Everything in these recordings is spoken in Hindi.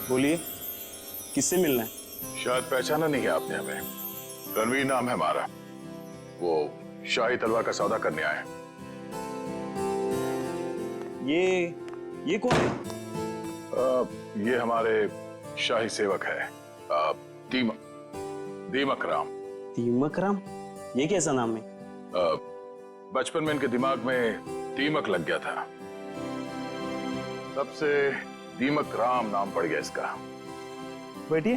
बोलिए, किससे मिलना है? शायद पहचाना नहीं है आपने हमें। रणवीर नाम है हमारा। वो शाही तलवार का सौदा करने आए हैं। ये कौन है? ये हमारे शाही सेवक है, दीमक राम। दीमक राम? ये कैसा नाम है? बचपन में इनके दिमाग में दीमक लग गया था, तब से दीमक राम नाम पड़ गया इसका। बैठिए।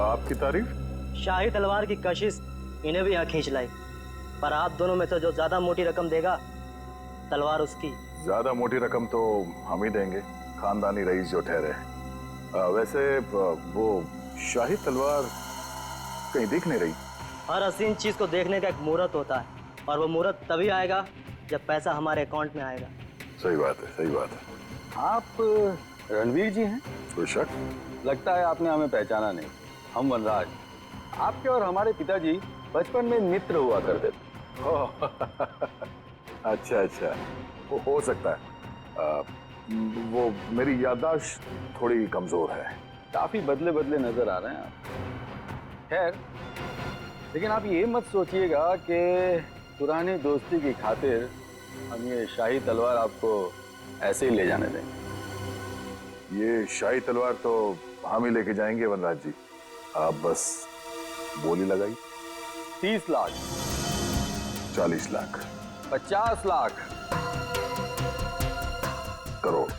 आपकी तारीफ? शाही तलवार की कशिश इन्हें भी यहाँ खींच लाई, पर आप दोनों में से जो ज्यादा मोटी रकम देगा तलवार उसकी। ज्यादा मोटी रकम तो हम ही देंगे, खानदानी रईस जो ठहरे। वैसे वो शाही तलवार कहीं दिख नहीं रही। हर हसीन चीज को देखने का एक मुहूर्त होता है, और वो मुहूर्त तभी आएगा जब पैसा हमारे अकाउंट में आएगा। सही बात है, सही बात है। आप रणवीर जी हैं? कोई शक? लगता है आपने हमें पहचाना नहीं। हम वनराज, आपके और हमारे पिताजी बचपन में मित्र हुआ करते थे। ओह, अच्छा अच्छा, वो हो सकता है। वो मेरी याददाश्त थोड़ी कमजोर है। काफी बदले बदले नजर आ रहे हैं आप। खैर, लेकिन आप ये मत सोचिएगा कि पुरानी दोस्ती की खातिर हम ये शाही तलवार आपको ऐसे ही ले जाने देंगे। ये शाही तलवार तो हम ही लेके जाएंगे वनराज जी, आप बस बोली लगाई। 30 लाख, 40 लाख, 50 लाख, करोड़।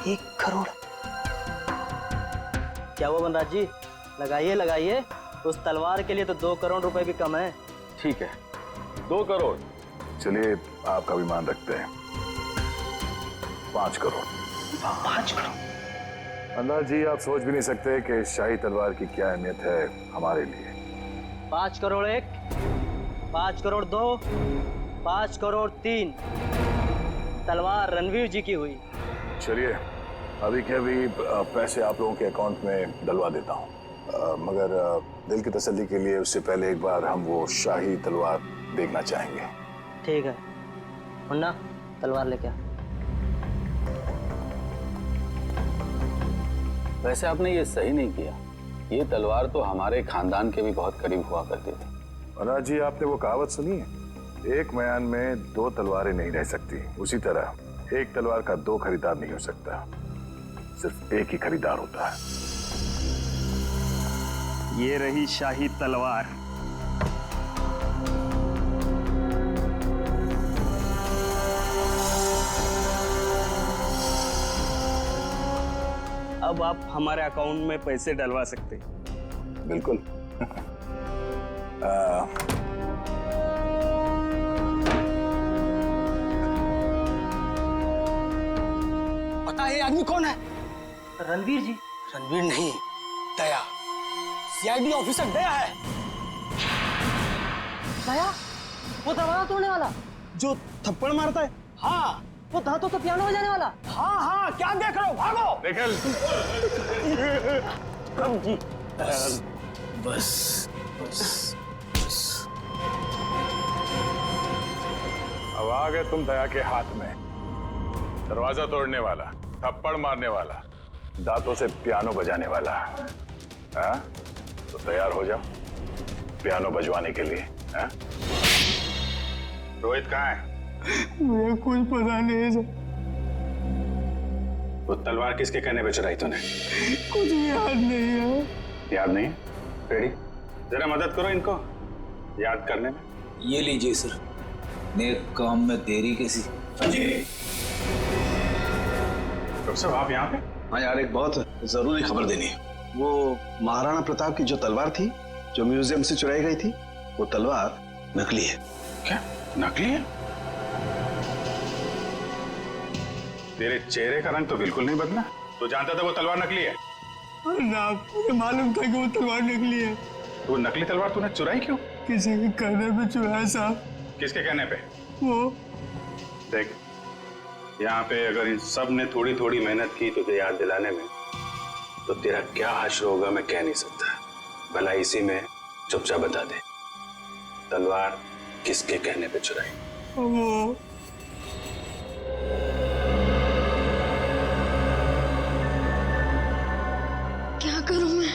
1 करोड़? क्या वो वनराज जी? लगाइए लगाइए, उस तलवार के लिए तो 2 करोड़ रुपए भी कम है। ठीक है, 2 करोड़। चलिए आपका भी मान रखते हैं, 5 करोड़। 5 करोड़? वनराज जी, आप सोच भी नहीं सकते कि शाही तलवार की क्या अहमियत है हमारे लिए। 5 करोड़ 1, 5 करोड़ 2, 5 करोड़ 3। तलवार रणवीर जी की हुई। चलिए अभी के अभी पैसे आप लोगों के अकाउंट में डलवा देता हूँ, मगर दिल की तसल्ली के लिए उससे पहले एक बार हम वो शाही तलवार देखना चाहेंगे। ठीक है मुन्ना, तलवार लेके आ। वैसे आपने ये सही नहीं किया। ये तलवार तो हमारे खानदान के भी बहुत करीब हुआ करती थी। वनराज जी, आपने वो कहावत सुनी है, एक म्यान में 2 तलवारें नहीं रह सकती। उसी तरह एक तलवार का 2 खरीदार नहीं हो सकता, सिर्फ एक ही खरीदार होता है। ये रही शाही तलवार। अब आप हमारे अकाउंट में पैसे डलवा सकते हैं। बिल्कुल। पता है ये आदमी कौन है? रणवीर जी? रणवीर नहीं, दया। सीआईडी ऑफिसर दया है। दया? वो दरवाजा तोड़ने वाला जो थप्पड़ मारता है? हाँ वो दांतों तो पियानो बजाने वाला? हाँ हाँ, क्या देख रहे हो? भागो। निकल। कब जी? बस बस बस बस। अब आ गए तुम दया के हाथ में। दरवाजा तोड़ने वाला, थप्पड़ मारने वाला, दांतों से पियानो बजाने वाला। हाँ? तो तैयार हो जाओ पियानो बजवाने के लिए। हाँ? रोहित कहाँ है? मुझे कुछ पता नहीं है सर। वो तलवार किसके कहने पे चुराई तूने? कुछ भी याद नहीं है। याद नहीं? पेड़ी, जरा मदद करो इनको याद करने में। ये लीजिए सर, नेक काम में देरी कैसी। डॉक्टर साहब आप यहाँ पे? हाँ यार, एक बहुत जरूरी खबर देनी है। वो महाराणा प्रताप की जो तलवार थी, जो म्यूजियम से चुराई गई थी, वो तलवार नकली है। क्या नकली है? तेरे चेहरे का रंग तो बिल्कुल नहीं बदला। तू जानता था वो तलवार नकली है? ना, मुझे मालूम था कि वो तलवार नकली है। तो वो नकली तलवार तूने चुराई क्यों? किसी के कहने पे चुराया साहब। किसके कहने पे? वो देख, यहाँ पे अगर इन सब ने थोड़ी थोड़ी मेहनत की तुझे याद दिलाने में, तो तेरा क्या हश्र होगा मैं कह नहीं सकता। भला इसी में चुपचाप बता दे, तलवार किसके कहने पे चुराई? क्या करूं मैं?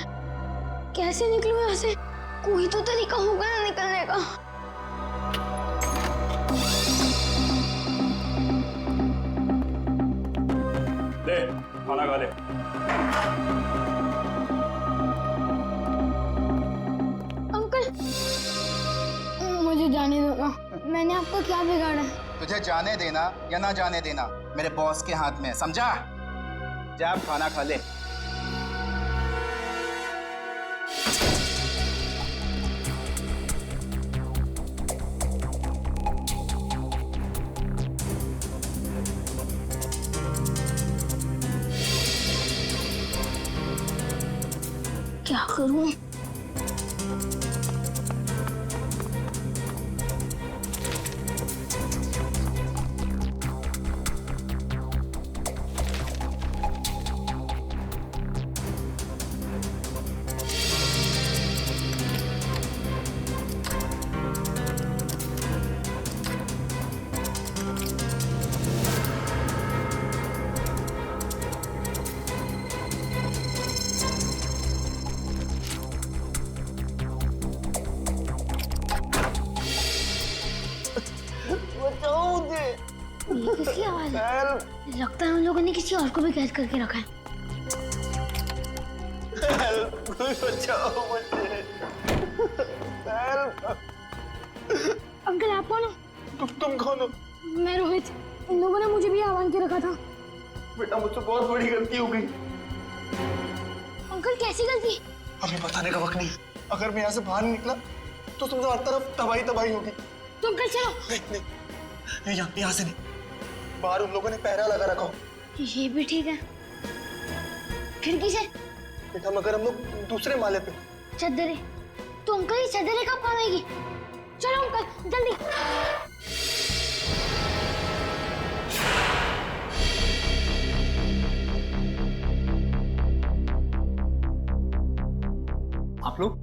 कैसे निकलूं यहाँ से? कोई तो तरीका होगा ना निकलने का। ले खाना खा ले। अंकल, मुझे जाने दो ना। मैंने आपका क्या बिगाड़ा है? तुझे जाने देना या ना जाने देना मेरे बॉस के हाथ में है, समझा? जा अब खाना खा ले। क्या करूं? ये किसकी आवाज है? लगता है उन लोगों ने किसी और को भी कैद करके रखा है। अंकल आप कौन हो? तुम कौन हो? मैं रोहित। इन लोगों ने मुझे भी आह्वान के रखा था। बेटा मुझसे बहुत बड़ी गलती हो गई। अंकल कैसी गलती? हमें बताने का वक्त नहीं। अगर मैं यहाँ से बाहर नहीं निकला तो तुमसे हर तरफ तबाही तबाही होगी। तो अंकल चलो। नहीं, यहाँ से नहीं। बाहर उन लोगों ने पहरा लगा रखा हो। ये भी ठीक है। खिड़की से? बेटा मगर हम लोग दूसरे माले पे। चद्दरे? तो अंकल ये चद्दरे कब काम आएगी? चलो अंकल जल्दी। आप लोग?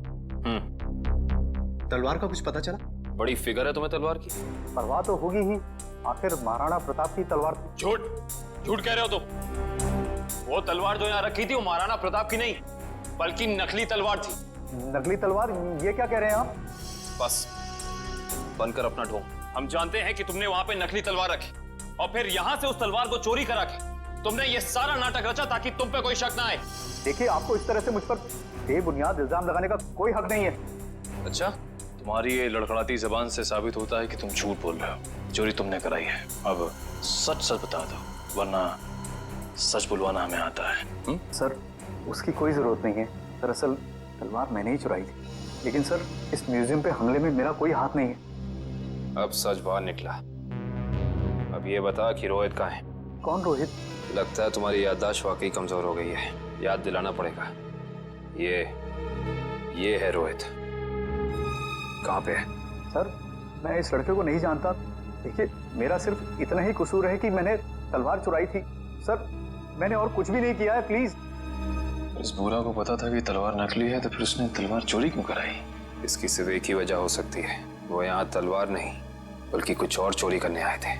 तलवार का कुछ पता चला? बड़ी फिगर है तुम्हें तलवार की। परवाह तो होगी ही, आखिर महाराणा प्रताप की तलवार थी। झूठ कह रहे हो तुम। वो तलवार जो यहाँ रखी थी वो महाराणा प्रताप की नहीं बल्कि नकली तलवार थी। नकली तलवार? ये क्या कह रहे हैं आप? बस बनकर अपना ढोंग। हम जानते हैं कि तुमने वहां पे नकली तलवार रखी और फिर यहाँ से उस तलवार को चोरी करा के तुमने ये सारा नाटक रचा ताकि तुम पे कोई शक ना आए। देखिए, आपको इस तरह से मुझ पर बेबुनियाद इल्जाम लगाने का कोई हक नहीं है। अच्छा, तुम्हारी ये लड़खड़ाती जबान से साबित होता है कि तुम झूठ बोल रहे हो। चोरी तुमने कराई है। अब सच सच बता दो, वरना सच बुलवाना हमें आता है। सर, उसकी कोई जरूरत नहीं है। दरअसल तलवार मैंने ही चुराई थी। लेकिन सर, इस म्यूजियम पे हमले में मेरा कोई हाथ नहीं है। अब सच बाहर निकला। अब ये बता कि रोहित कहाँ है? कौन रोहित? लगता है तुम्हारी याददाश्त वाकई कमजोर हो गई है। याद दिलाना पड़ेगा। ये है रोहित। कहाँ पे है? सर, मैं इस लड़के को नहीं जानता। देखिए, मेरा सिर्फ इतना ही कसूर है कि मैंने तलवार चुराई थी। सर, मैंने और कुछ भी नहीं किया है, प्लीज। इस बूढ़ा को पता था कि तलवार नकली है, तो फिर उसने तलवार चोरी क्यों कराई? इसकी सिर्फ एक ही वजह हो सकती है। वो यहाँ तलवार नहीं बल्कि कुछ और चोरी करने आए थे।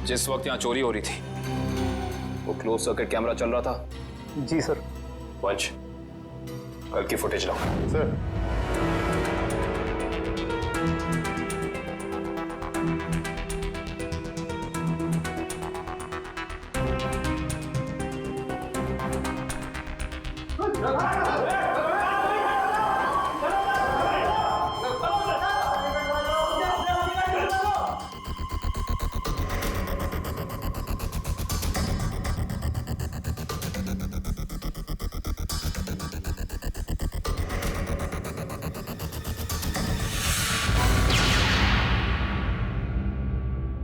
जिस वक्त यहाँ चोरी हो रही थी वो क्लोज सर्किट कैमरा चल रहा था। जी सर। वंश, कल की फुटेज लाओ। सर।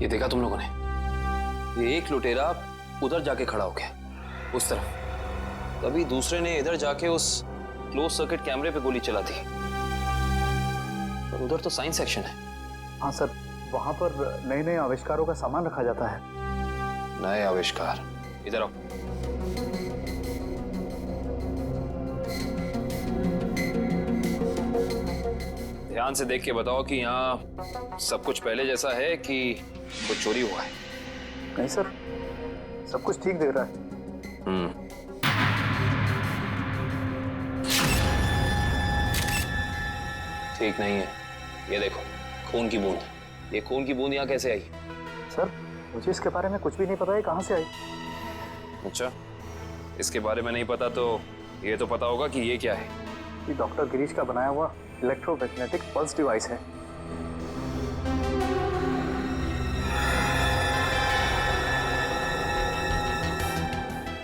ये देखा तुम लोगों ने? ये एक लुटेरा उधर जाके खड़ा हो गया उस तरफ, तभी दूसरे ने इधर जाके उस क्लोज सर्किट कैमरे पे गोली चला दी। पर उधर तो साइंस सेक्शन है। हाँ सर, वहां पर नए नए आविष्कारों का सामान रखा जाता है। नए आविष्कार? इधर आओ। ध्यान से देख के बताओ कि यहाँ सब कुछ पहले जैसा है कि कुछ चोरी हुआ है। नहीं सर, सब कुछ ठीक दिख रहा है। ठीक नहीं है। ये देखो, खून की बूंद। ये खून की बूंद यहाँ कैसे आई? सर, मुझे इसके बारे में कुछ भी नहीं पता है, कहाँ से आई। अच्छा, इसके बारे में नहीं पता तो ये तो पता होगा कि ये क्या है। ये डॉक्टर गिरीश का बनाया हुआ इलेक्ट्रोमैग्नेटिक पल्स डिवाइस है।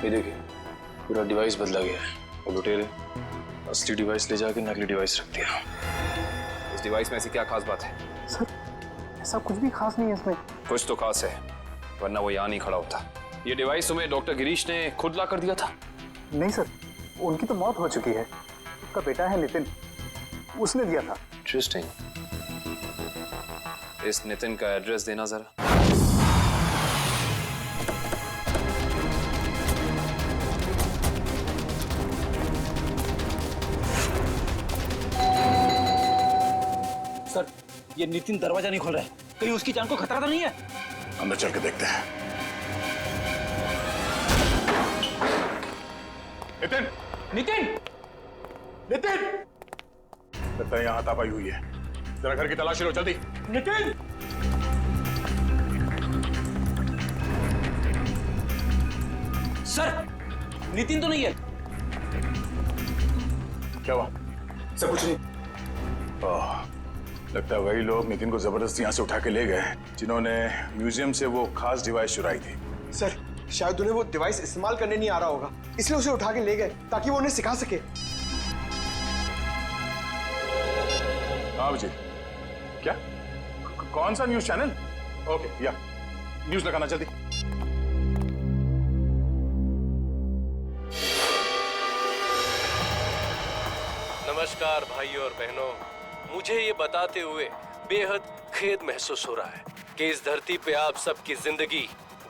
ये देखिए, पूरा डिवाइस बदला गया है और लुटेरे असली डिवाइस ले जाके नकली डिवाइस रख दिया। इस डिवाइस में ऐसी क्या खास बात है? सर, ऐसा कुछ भी खास नहीं है इसमें। कुछ तो खास है, वरना वो यहाँ नहीं खड़ा होता। ये डिवाइस तुम्हें डॉक्टर गिरीश ने खुद ला कर दिया था? नहीं सर, उनकी तो मौत हो चुकी है। उनका बेटा है नितिन, उसने दिया था। इंटरेस्टिंग। इस नितिन का एड्रेस देना जरा। सर, ये नितिन दरवाजा नहीं खोल रहा है, कहीं उसकी जान को खतरा तो नहीं है? अंदर चल के देखते हैं। नितिन! नितिन! नितिन! लगता है यहाँ हाथापाई हुई है। जरा घर की तलाशी लो, जल्दी। नितिन! सर, नितिन तो नहीं है। क्या हुआ? सब कुछ नहीं। लगता है वही लोग नितिन को जबरदस्ती यहाँ से उठा के ले गए जिन्होंने म्यूजियम से वो खास डिवाइस चुराई थी। सर, शायद उन्हें वो डिवाइस इस्तेमाल करने नहीं आ रहा होगा, इसलिए उसे उठा के ले गए ताकि वो उन्हें सिखा सके। हाँ अभिजीत, क्या? कौन सा न्यूज चैनल? ओके, या न्यूज लगाना जल्दी। नमस्कार भाइयों और बहनों, मुझे ये बताते हुए बेहद खेद महसूस हो रहा है कि इस धरती पे आप सबकी जिंदगी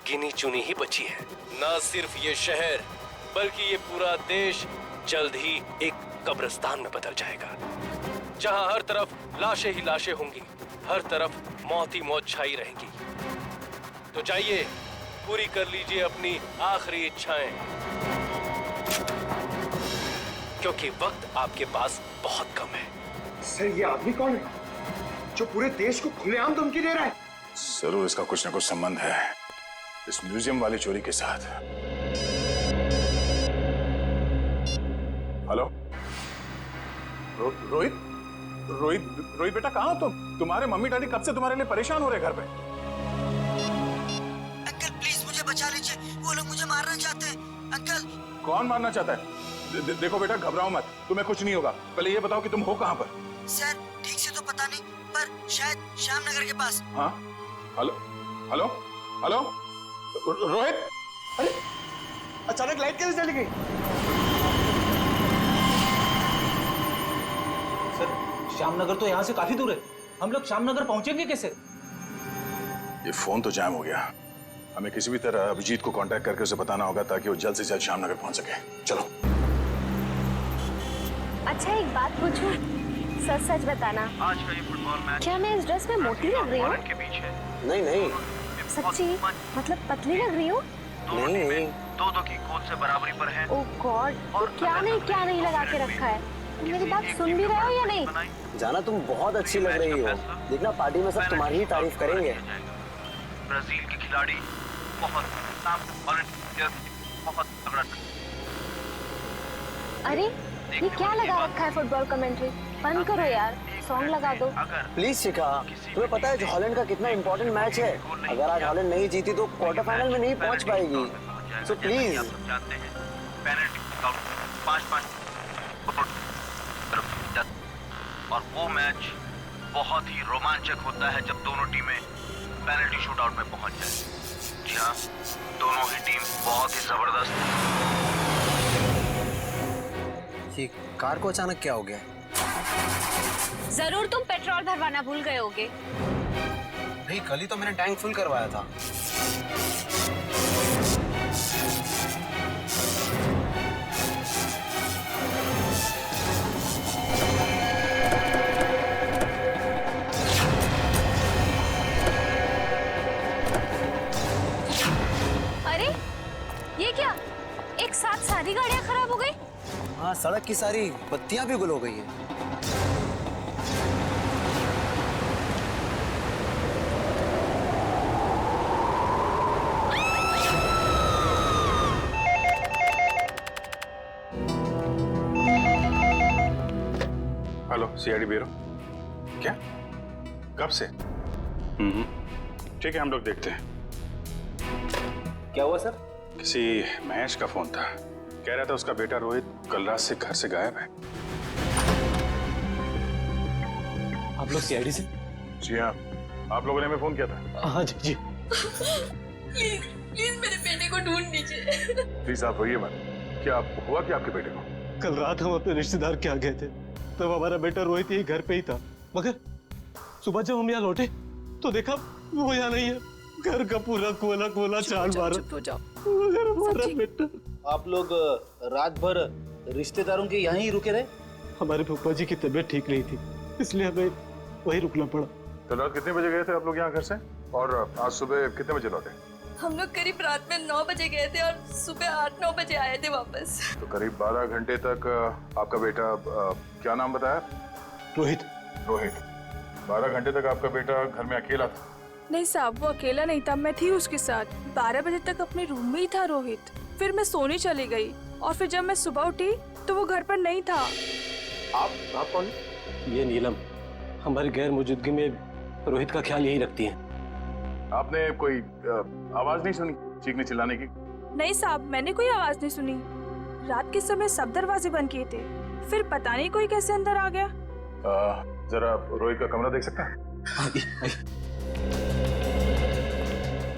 गिनी चुनी ही बची है। न सिर्फ ये शहर बल्कि ये पूरा देश जल्द ही एक कब्रिस्तान में बदल जाएगा, जहां हर तरफ लाशें ही लाशें होंगी, हर तरफ मौत ही मौत छाई रहेगी। तो जाइए, पूरी कर लीजिए अपनी आखिरी इच्छाएं, क्योंकि वक्त आपके पास बहुत कम है। सर, ये आदमी कौन है जो पूरे देश को खुलेआम धमकी दे रहा है? जरूर इसका कुछ न कुछ संबंध है इस म्यूजियम वाली चोरी के साथ। हेलो रोहित? रोहित बेटा, कहाँ हो तुम? तुम्हारे मम्मी डैडी कब से तुम्हारे लिए परेशान हो रहे घर पे। अंकल प्लीज मुझे बचा लीजिए, वो लोग मुझे मारना चाहते हैं। अंकल। कौन मारना चाहता है? देखो बेटा, घबराओ मत, तुम्हें कुछ नहीं होगा। पहले ये बताओ कि तुम हो कहाँ पर? सर, ठीक से तो पता नहीं, पर शायद श्यामनगर के पास। हाँ? Hello hello hello Rohit? अरे अचानक लाइट कैसे चली गई? सर, श्यामनगर तो यहाँ से काफी दूर है, हम लोग श्यामनगर पहुंचेंगे कैसे? ये फोन तो जैम हो गया। हमें किसी भी तरह अभिजीत को कांटेक्ट करके उसे बताना होगा ताकि वो जल्द से जल्द श्यामनगर पहुंच सके। चलो। अच्छा, एक बात पूछूं? सच सच बताना, आज का ये फुटबॉल मैच क्या मैं इस ड्रेस में मोटी लग रही हूँ? नहीं नहीं, सच्ची? मतलब पतली लग रही हूँ? नहीं, दो की गोल से बराबरी पर है। ओह गॉड, क्या नहीं लगा के रखा है? तुम मेरी बात सुन भी रहे हो या नहीं? जाना, तुम बहुत अच्छी लग रही हो। देखना, पार्टी में सब तुम्हारी ही तारीफ करेंगे। ब्राजील के खिलाड़ी बहुत तगड़ा। अरे ये क्या लगा रखा है फुटबॉल कमेंट्री? बंद करो यार, सॉन्ग लगा दो प्लीज। शिखा, तुम्हें पता है जो हॉलैंड का कितना इंपॉर्टेंट मैच है? अगर आज हॉलैंड नहीं जीती तो क्वार्टर फाइनल में नहीं पहुंच पाएगी। So please. जानते हैं पेनल्टी 5-5 और वो मैच बहुत ही रोमांचक होता है जब दोनों टीमें पेनल्टी शूटआउट में पहुंच जाए। जी हाँ, दोनों ही टीम बहुत ही जबरदस्त। ये कार को अचानक क्या हो गया? जरूर तुम पेट्रोल भरवाना भूल गए होगे। भाई, कल ही तो मैंने टैंक फुल करवाया था। हाँ, सड़क की सारी बत्तियां भी गुल हो गई है। Hello, CID bureau. क्या? कब से? ठीक है, हम लोग देखते हैं। क्या हुआ सर? किसी महेश का फोन था, कह रहा था उसका बेटा रोहित कल रात से घर से गायब है। आप लोग सीआईडी से? जी हाँ, आप लोगों ने हमें फोन किया था। हाँ जी। प्लीज प्लीज मेरे बेटे को ढूंढ लीजिए। प्लीज आप रोइए मत। क्या हुआ क्या आपके बेटे को? कल रात हम अपने रिश्तेदार के यहाँ गए थे, तब हमारा बेटा रोहित यही घर पे ही था, मगर सुबह जब हम यहाँ लौटे तो देखा वो यहाँ नहीं है। घर का पूरा कोला कोला चाल मारा। मगर हमारा बेटा। आप लोग रात भर रिश्तेदारों के यहाँ ही रुके रहे? हमारे फूफा जी की तबीयत ठीक नहीं थी, इसलिए हमें वही रुकना पड़ा। तो रात कितने बजे गए थे आप लोग यहाँ घर से, और आज सुबह कितने बजे लौटे? हम लोग करीब रात में 9 बजे गए थे और सुबह 8-9 बजे आए थे वापस। तो करीब 12 घंटे तक आपका बेटा, क्या नाम बताया? रोहित। रोहित, 12 घंटे तक आपका बेटा घर में अकेला था? नहीं साहब, वो अकेला नहीं था, मैं थी उसके साथ। 12 बजे तक अपने रूम में ही था रोहित। फिर मैं सोने चली गई और फिर जब मैं सुबह उठी तो वो घर पर नहीं था। आप कौन? ये नीलम हमारी गैर मौजूदगी में रोहित का ख्याल यही रखती है। आपने कोई आवाज नहीं सुनी चीखने चिल्लाने की? नहीं साहब, मैंने कोई आवाज नहीं सुनी। रात के समय सब दरवाजे बंद किए थे, फिर पता नहीं कोई कैसे अंदर आ गया। जरा रोहित का कमरा देख सकते हैं? आइए।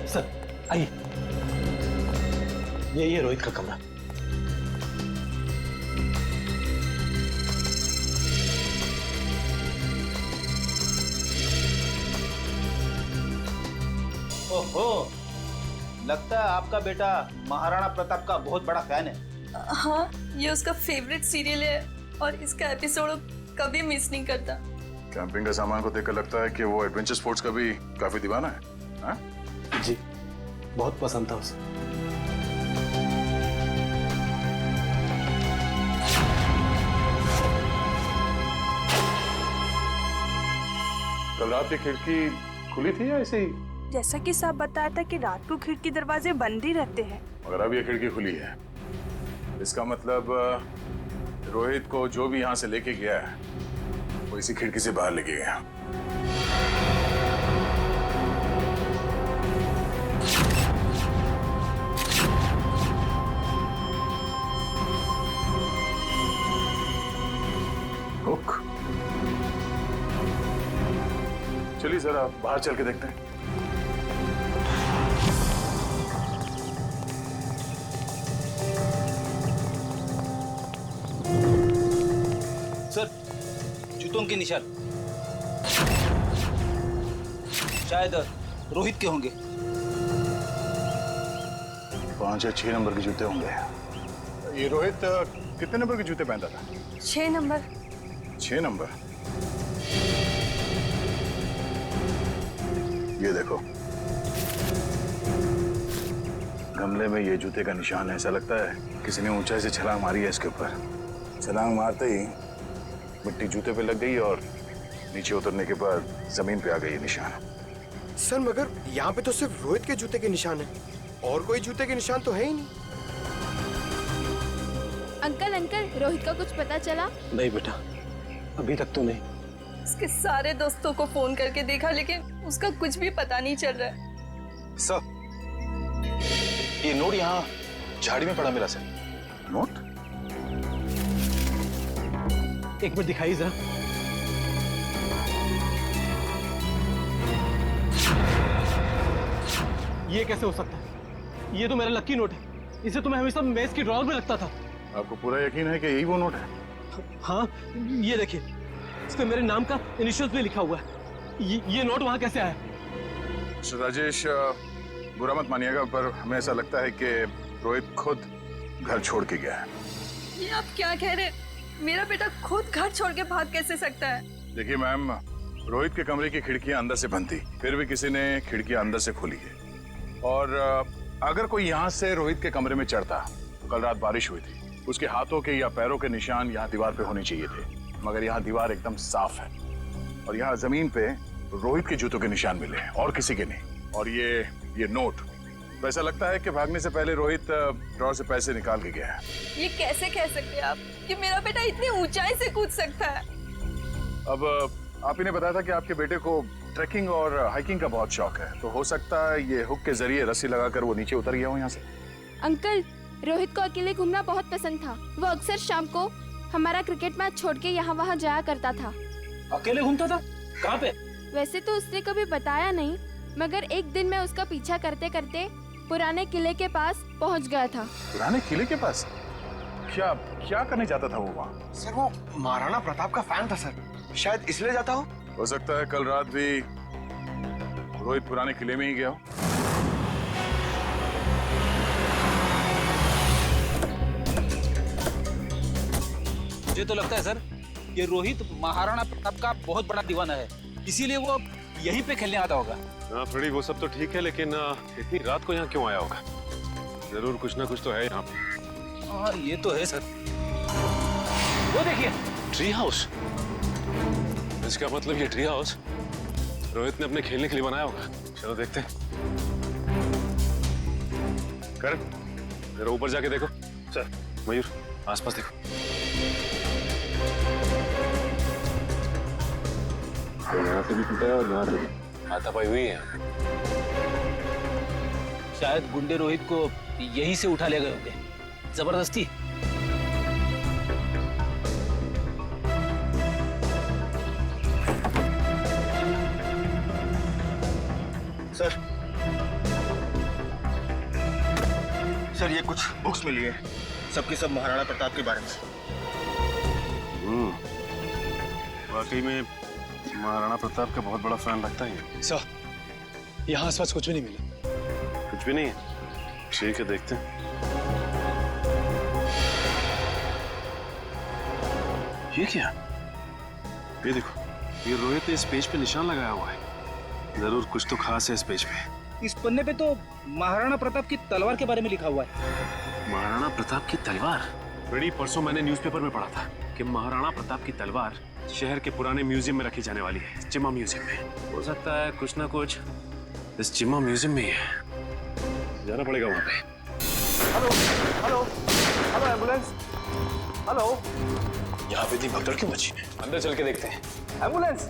सर आइए, यही है रोहित का कमरा। ओहो, लगता है आपका बेटा महाराणा प्रताप का बहुत बड़ा फैन है। हाँ, ये उसका फेवरेट सीरियल है और इसका एपिसोड कभी मिस नहीं करता। कैंपिंग का सामान को देखकर लगता है कि वो एडवेंचर स्पोर्ट्स का भी काफी दीवाना है। हाँ? जी, बहुत पसंद था उसे। कल रात की खिड़की खुली थी या ऐसे ही? जैसा कि साहब बताया था कि रात को खिड़की दरवाजे बंद ही रहते हैं। मगर अब ये खिड़की खुली है, इसका मतलब रोहित को जो भी यहाँ से लेके गया है वो इसी खिड़की से बाहर लेके गया। हुक। चलिए जरा बाहर चल के देखते हैं। सर, जूतों के निशान शायद रोहित के होंगे। 5 या 6 नंबर के जूते होंगे। ये रोहित कितने नंबर के जूते पहनता था? 6 नंबर। 6 नंबर? ये देखो, गमले में ये जूते का निशान है। ऐसा लगता है किसी ने ऊंचाई से छलांग मारी है इसके ऊपर। छलांग मारते ही मिट्टी जूते पे लग गई और नीचे उतरने के बाद जमीन पे आ गई ये निशान। सर मगर यहाँ पे तो सिर्फ रोहित के जूते के निशान है, और कोई जूते के निशान तो है ही नहीं। अंकल अंकल, रोहित का कुछ पता चला? नहीं बेटा, अभी तक तो नहीं। उसके सारे दोस्तों को फोन करके देखा, लेकिन उसका कुछ भी पता नहीं चल रहा है। सर, ये नोट यहाँ झाड़ी में पड़ा मिला सर। नोट? एक मिनट दिखाइए जरा। ये कैसे हो सकता है? ये तो मेरा लकी नोट है। इसे तो मैं हमेशा मेज की ड्रॉअर में रखता था। आपको पूरा यकीन है कि यही वो नोट है? हाँ, ये देखिए, इस पे मेरे नाम का इनिशियल्स भी लिखा हुआ है। ये नोट वहां कैसे आया? राजेश, बुरा मत मानिएगा, पर हमें ऐसा लगता है कि रोहित खुद घर छोड़ के गया है। ये आप क्या कह रहे हैं? मेरा बेटा खुद घर छोड़ के भाग कैसे सकता है? देखिए मैम, रोहित के कमरे की खिड़कियां अंदर से बंद थी, फिर भी किसी ने खिड़कियां अंदर से खोली है। और अगर कोई यहाँ से रोहित के कमरे में चढ़ता, तो कल रात बारिश हुई थी, उसके हाथों के या पैरों के निशान यहाँ दीवार पे होने चाहिए थे, मगर यहाँ दीवार एकदम साफ है और यहाँ जमीन पे रोहित के जूतों के निशान मिले हैं और किसी के नहीं। और ये नोट, तो ऐसा लगता है कि भागने से पहले रोहित ड्रॉर से पैसे निकाल के गया है। ये कैसे कह सकते हैं आप कि मेरा बेटा इतनी ऊंचाई से कूद सकता है? अब आप ही ने बताया था कि आपके बेटे को ट्रैकिंग और हाइकिंग का बहुत शौक है, तो हो सकता है ये हुक के जरिए रस्सी लगाकर वो नीचे उतर गया हो यहाँ से। अंकल, रोहित को अकेले घूमना बहुत पसंद था। वो अक्सर शाम को हमारा क्रिकेट मैच छोड़ के यहाँ वहाँ जाया करता था। अकेले घूमता था? कहाँ पे? वैसे तो उसने कभी बताया नहीं, मगर एक दिन मैं उसका पीछा करते करते पुराने किले के पास पहुँच गया था। पुराने किले के पास? क्या क्या करने जाता था वो वहाँ? सर वो महाराणा प्रताप का फैन था सर, शायद इसलिए जाता हो सकता है कल रात भी रोहित पुराने किले में ही गया हो। मुझे तो लगता है सर कि रोहित महाराणा प्रताप का बहुत बड़ा दीवाना है, इसीलिए वो यहीं पे खेलने आता होगा। हाँ फ्रेडी, वो सब तो ठीक है, लेकिन इतनी रात को यहाँ क्यों आया होगा? जरूर कुछ ना कुछ तो है यहाँ पे। हाँ ये तो है सर। वो देखिए, ट्री हाउस। इसका मतलब ये ट्री हाउस रोहित ने अपने खेलने के लिए बनाया होगा। चलो देखते हैं। करण, जरा ऊपर जाके देखो। सर। मयूर, आसपास देखो। यहाँ से भी टूटा है और यहाँ से भी हाथापाई हुई है। शायद गुंडे रोहित को यहीं से उठा ले गए होंगे, जबरदस्ती। सर ये कुछ बुक्स मिली है, सबकी सब महाराणा प्रताप के बारे में। वाकई में महाराणा प्रताप का बहुत बड़ा फैन लगता है। सर, यहाँ आसपास कुछ भी नहीं मिला। कुछ भी नहीं है? ठीक है, देखते हैं। ये क्या? ये देखो, ये रोहित ने इस पेज पे निशान लगाया हुआ है। जरूर कुछ तो खास है इस पेज पे। इस पन्ने पे तो महाराणा प्रताप की तलवार के बारे में लिखा हुआ है। महाराणा प्रताप की तलवार? बड़ी परसों मैंने न्यूज़पेपर में पढ़ा था कि महाराणा प्रताप की तलवार शहर के पुराने म्यूजियम में रखी जाने वाली है, चिम्मा म्यूजियम में। हो सकता है कुछ ना कुछ इस चिम्मा म्यूजियम में ही है। जाना पड़ेगा वहां पे। Hello hello hello, ambulance. Hello, यहाँ पे इतनी भगदड़ क्यों मची? अंदर चल के देखते हैं। एम्बुलेंस,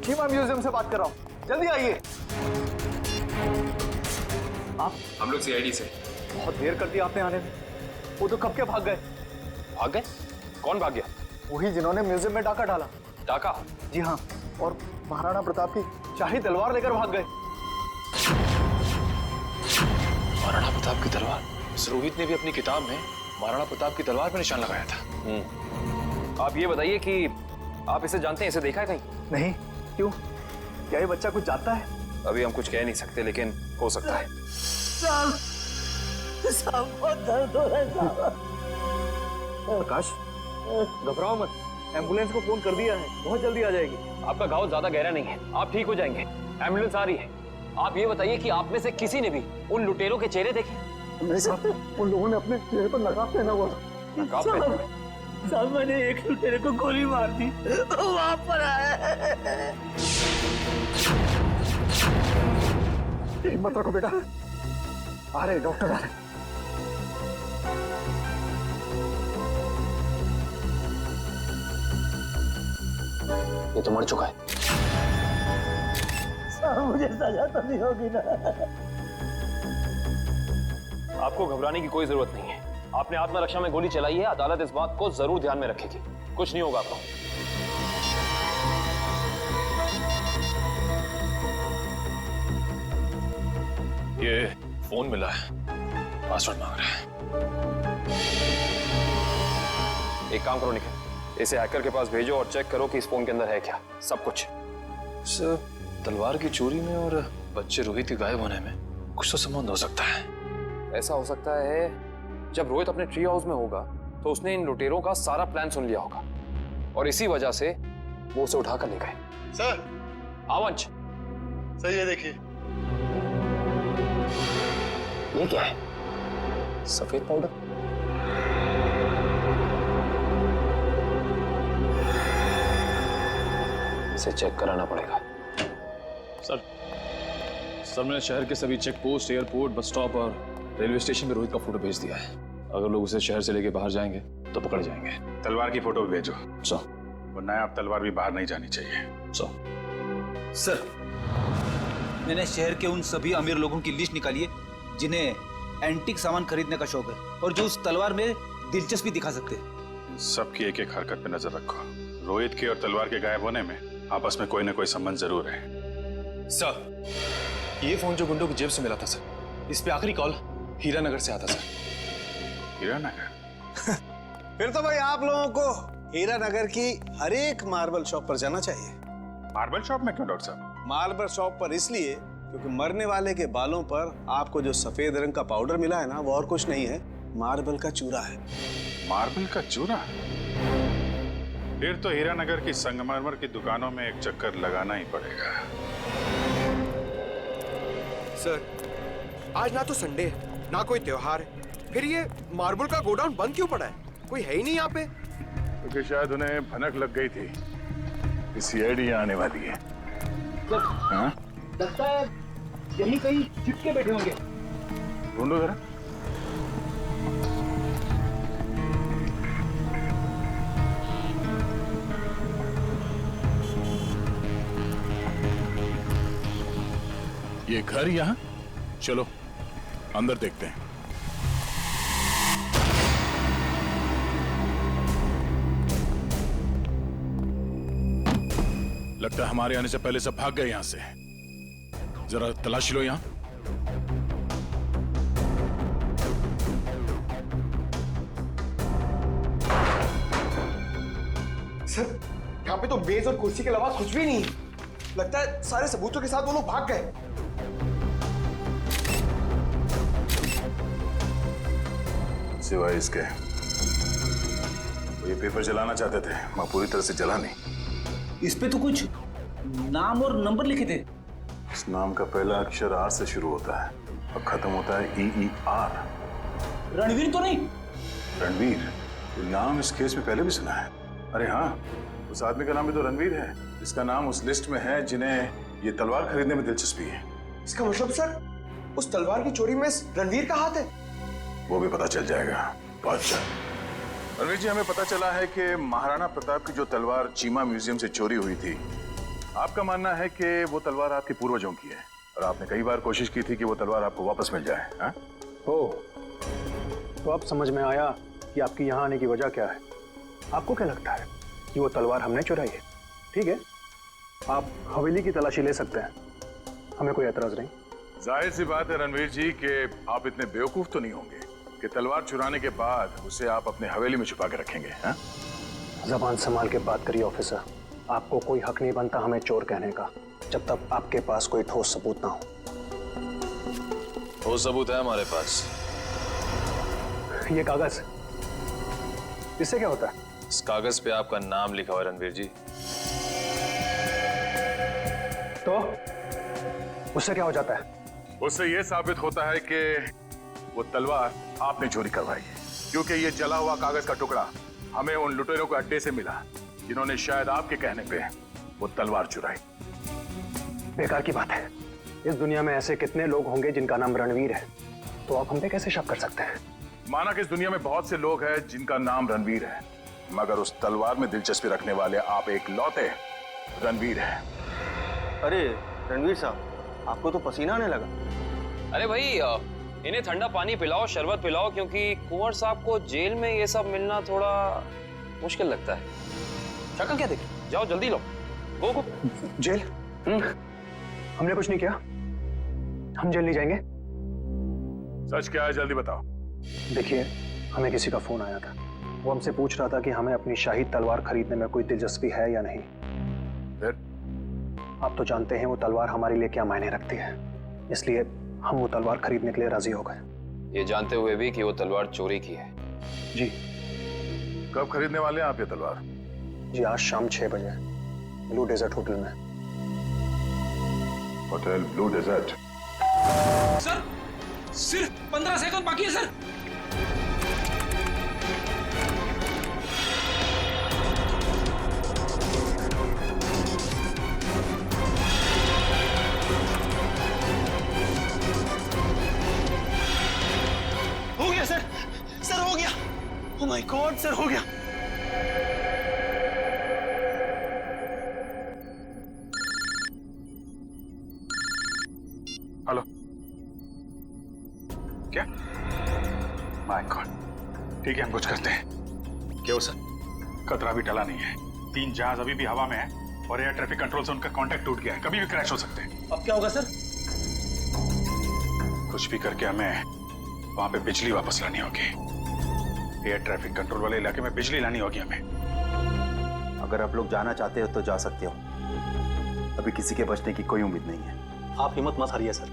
चिम्मा म्यूजियम से बात कर रहा हूँ, जल्दी आइए। आप? हम लोग सीआईडी से। बहुत देर कर दी आपने आने में। वो तो कब के भाग गए। भाग गए? कौन भाग गया? वही जिन्होंने म्यूजियम में डाका डाला। डाका? जी हाँ, और महाराणा प्रताप की शाही तलवार लेकर भाग गए। महाराणा प्रताप की तलवार? रोहित ने भी अपनी किताब में महाराणा प्रताप की तलवार पर निशान लगाया था। आप ये बताइए कि आप इसे जानते हैं, इसे देखा है कहीं? नहीं। क्यों, क्या ये बच्चा कुछ जानता है? अभी हम कुछ कह नहीं सकते, लेकिन हो सकता है। बहुत दर्द हो रहा है। प्रकाश, घबराओ मत, एम्बुलेंस को फोन कर दिया है, बहुत जल्दी आ जाएगी। आपका घाव ज्यादा गहरा नहीं है, आप ठीक हो जाएंगे। एम्बुलेंस आ रही है। आप ये बताइए कि आप में से किसी ने भी उन लुटेरों के चेहरे देखे? नहीं साहब, उन लोगों ने अपने चेहरे पर नकाब पहना हुआ था। नकाब पहना? साहब मैंने एक लुटेरे को गोली मार दी, वो वहां पर आया है। हिम्मत रखो बेटा, आ रहे डॉक्टर आ रहे। ये तो मर चुका है। मुझे सजा तो नहीं होगी ना? आपको घबराने की कोई जरूरत नहीं है। आपने आत्मरक्षा में गोली चलाई है, अदालत इस बात को जरूर ध्यान में रखेगी। कुछ नहीं होगा आपको। ये फोन मिला है, पासवर्ड मांग रहा है। एक काम करो निखिल, इसे हैकर के पास भेजो और चेक करो कि इस फोन के अंदर है क्या, सब कुछ। सर, तलवार की चोरी में और बच्चे रोहित के गायब होने में कुछ तो संबंध हो सकता है। ऐसा हो सकता है जब रोहित अपने ट्री हाउस में होगा तो उसने इन लुटेरों का सारा प्लान सुन लिया होगा और इसी वजह से वो उसे उठाकर ले गए। सर। आवंश, सर ये देखिए। ये क्या है? सफेद पाउडर? इसे चेक कराना पड़ेगा। सर मैंने शहर के सभी check post, airport, bus stop और रेलवे स्टेशन पे रोहित का फोटो भेज दिया है। अगर लोग उसे शहर से लेके बाहर जाएंगे तो पकड़े जाएंगे। तलवार की फोटो भी भेजो। सर। वरना आप तलवार भी बाहर नहीं जानी चाहिए। सर, मैंने शहर के उन सभी अमीर लोगों की लिस्ट निकाली है जिन्हें एंटीक सामान खरीदने का शौक है और जो उस तलवार में दिलचस्पी दिखा सकते हैं। सबकी एक एक हरकत पे नजर रखो। रोहित के और तलवार के गायब होने में आपस में कोई ना कोई संबंध जरूर है। सर, ये फोन जो गुंडों की जेब से मिला था सर, इस पे आखिरी कॉल हीरानगर से आता सर। हीरानगर? फिर तो भाई आप लोगों को हीरानगर की हर एक मार्बल शॉप पर जाना चाहिए। मार्बल शॉप में क्यों डॉक्टर साहब? मार्बल शॉप पर इसलिए क्योंकि मरने वाले के बालों पर आपको जो सफेद रंग का पाउडर मिला है ना, वो और कुछ नहीं है, मार्बल का चूरा है। मार्बल का चूरा? फिर तो हीरानगर की संगमरमर की दुकानों में एक चक्कर लगाना ही पड़ेगा। सर, आज ना तो संडे है ना कोई त्योहार है, फिर ये मार्बल का गोडाउन बंद क्यों पड़ा है? कोई है ही नहीं यहाँ पे। क्योंकि शायद उन्हें भनक लग गई थी कि सीआईडी आने वाली है। हाँ? लगता है यही कहीं चिपके बैठे होंगे। ढूंढो जरा। ये घर यहाँ? चलो अंदर देखते हैं। लगता है हमारे आने से पहले सब भाग गए यहां से। जरा तलाशी लो यहां। सर, यहाँ पे तो मेज और कुर्सी के अलावा कुछ भी नहीं है। लगता है सारे सबूतों के साथ वो लोग भाग गए। सिवाय इसके वो ये पेपर जलाना चाहते थे, मैं पूरी तरह से जला नहीं। इस पे तो कुछ नाम और नंबर लिखे थे। इस नाम का पहला अक्षर आर से शुरू होता है और खत्म होता है EER। रणवीर तो नहीं? रणवीर? ये नाम इस केस में पहले भी सुना है। अरे हाँ, उस आदमी का नाम भी तो रणवीर है, इसका नाम उस लिस्ट में है जिन्हें ये तलवार खरीदने में दिलचस्पी है। इसका मतलब सर, उस तलवार की चोरी में रणवीर का हाथ है? वो भी पता चल जाएगा। बादशाह रणवीर जी, हमें पता चला है कि महाराणा प्रताप की जो तलवार चीमा म्यूजियम से चोरी हुई थी, आपका मानना है कि वो तलवार आपके पूर्वजों की है और आपने कई बार कोशिश की थी कि वो तलवार आपको वापस मिल जाए। हाँ? तो अब समझ में आया कि आपकी यहाँ आने की वजह क्या है। आपको क्या लगता है कि वो तलवार हमने चुराई है? ठीक है, आप हवेली की तलाशी ले सकते हैं, हमें कोई एतराज नहीं। जाहिर सी बात है रणवीर जी कि आप इतने बेवकूफ तो नहीं होंगे कि तलवार चुराने के बाद उसे आप अपने हवेली में छुपा के रखेंगे। हाँ? जबान संभाल के बात करिए ऑफिसर। आपको कोई हक नहीं बनता हमें चोर कहने का जब तक आपके पास कोई ठोस सबूत ना हो। ठोस सबूत है हमारे पास। ये कागज, इससे क्या होता है? इस कागज पे आपका नाम लिखा हुआ है रणवीर जी। तो उससे क्या हो जाता है? उससे यह साबित होता है कि वो तलवार आपने चोरी करवाई है, क्योंकि ये जला हुआ कागज का टुकड़ा हमें उन लुटेरों के अड्डे से मिला जिन्होंने शायद आपके कहने पे वो तलवार चुराई। बेकार की बात है। इस दुनिया में ऐसे कितने लोग होंगे जिनका नाम रणवीर है, तो आप हम पे कैसे शक कर सकते हैं? माना कि इस दुनिया में बहुत से लोग हैं जिनका नाम रणवीर है, मगर उस तलवार में दिलचस्पी रखने वाले आप एक लौते रणवीर हैं। अरे रणवीर साहब, आपको तो पसीना आने लगा। अरे भाई, इन्हें ठंडा पानी पिलाओ, शरबत पिलाओ, क्योंकि कुंवर साहब को जेल में ये सब मिलना थोड़ा मुश्किल लगता है। शक्ल क्या देखे? जाओ जल्दी लो। गो गो। जेल? हमने कुछ नहीं किया, हम जेल नहीं जाएंगे। सच क्या है, जल्दी बताओ। देखिए, हमें किसी का फोन आया था, वो हमसे पूछ रहा था कि हमें अपनी शाही तलवार खरीदने में कोई दिलचस्पी है या नहीं। फिर? आप तो जानते हैं वो तलवार हमारे लिए क्या मायने रखती है, इसलिए हम वो तलवार खरीदने के लिए राजी हो गए। ये जानते हुए भी कि वो तलवार चोरी की है। जी। कब खरीदने वाले हैं आप ये तलवार? जी, आज शाम 6 बजे ब्लू डेजर्ट होटल में। Hotel blue desert? सर, सिर्फ 15 सेकंड बाकी है सर। सर हो गया। हेलो, क्या? माय गॉड, ठीक है हम कुछ करते हैं। क्या हो सर? खतरा भी टला नहीं है, 3 जहाज अभी भी हवा में है और एयर ट्रैफिक कंट्रोल से उनका कांटेक्ट टूट गया है, कभी भी क्रैश हो सकते हैं। अब क्या होगा सर? कुछ भी करके हमें वहां पे बिजली वापस लानी होगी। एयर ट्रैफिक कंट्रोल वाले इलाके में बिजली लानी होगी हमें। अगर आप लोग जाना चाहते हो तो जा सकते हो, अभी किसी के बचने की कोई उम्मीद नहीं है। आप हिम्मत मत हारिए सर,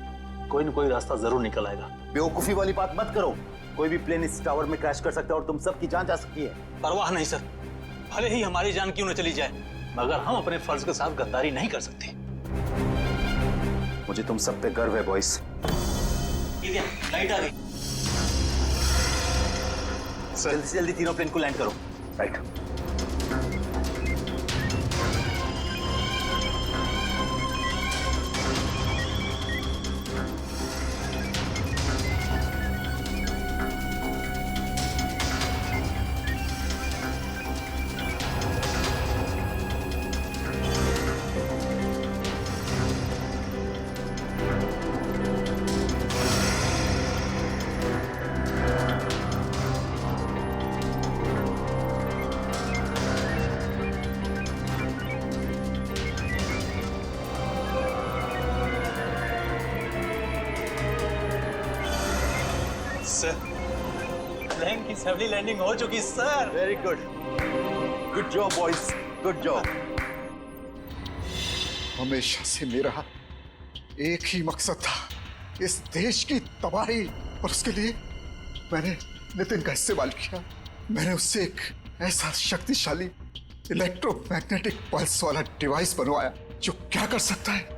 कोई न कोई रास्ता जरूर निकल आएगा। बेवकूफी वाली बात मत करो, कोई भी प्लेन इस टावर में क्रैश कर सकता है और तुम सबकी जान जा सकती है। परवाह नहीं सर, भले ही हमारी जान क्यों न चली जाए, मगर हम अपने फर्ज के साथ गद्दारी नहीं कर सकते। मुझे तुम सब पे गर्व है बॉयज। लाइट आ गई, जल्दी से जल्दी तीनों प्लेन को लैंड करो। राइट। सर, प्लेन की सफली लैंडिंग हो चुकी sir. Very good, good job boys, good job. हमेशा से मेरा एक ही मकसद था, इस देश की तबाही, और उसके लिए मैंने नितिन का इस्तेमाल किया। मैंने उससे एक ऐसा शक्तिशाली इलेक्ट्रोमैग्नेटिक पल्स वाला डिवाइस बनवाया जो क्या कर सकता है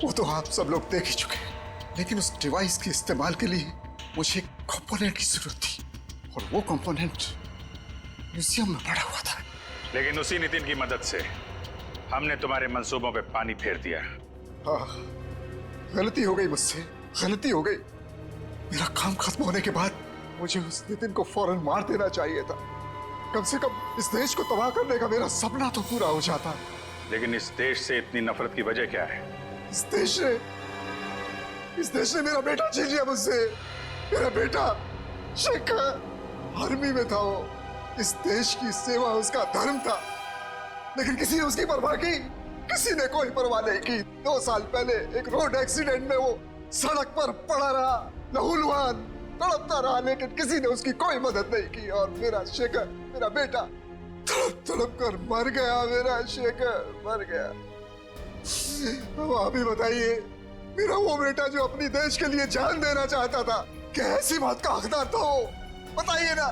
वो तो आप सब लोग देख ही चुके हैं। लेकिन उस डिवाइस के इस्तेमाल के लिए मुझे एक कंपोनेंट की जरूरत थी, और वो कंपोनेंट म्यूजियम में पड़ा हुआ था। लेकिन उसी नितिन की मदद से हमने तुम्हारे मंसूबों पे पानी फेर दिया। हाँ, गलती हो गई मुझसे, गलती हो गई। मेरा काम खत्म होने के बाद मुझे उस नितिन को फौरन मार देना चाहिए था। कम से कम इस देश को तबाह करने का मेरा सपना तो पूरा हो जाता। लेकिन इस देश से इतनी नफरत की वजह क्या है? इस देश ने मेरा बेटा छीन लिया मुझसे। मेरा बेटा शेखर आर्मी में था, वो इस देश की सेवा उसका धर्म था, लेकिन किसी ने उसकी परवाह की? किसी ने कोई परवाह नहीं की। 2 साल पहले एक रोड एक्सीडेंट में वो सड़क पर पड़ा रहा, लहूलुहान तड़पता रहा, लेकिन किसी ने उसकी कोई मदद नहीं की। और मेरा शेखर, मेरा बेटा तड़प तड़प कर मर गया। मेरा शेखर मर गया। अब आप ही बताइए, मेरा वो बेटा जो अपनी देश के लिए जान देना चाहता था, क्या ऐसी बात का हकदार था वो? बताइए ना।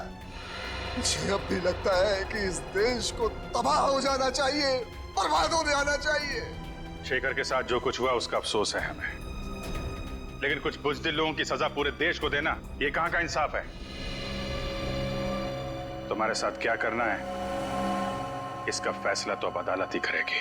मुझे अब भी लगता है कि इस देश को तबाह हो जाना चाहिए, बर्बाद हो जाना चाहिए। शेखर के साथ जो कुछ हुआ उसका अफसोस है हमें, लेकिन कुछ बुज़दिल लोगों की सजा पूरे देश को देना ये कहां का इंसाफ है? तुम्हारे साथ क्या करना है इसका फैसला तो अब अदालत ही करेगी।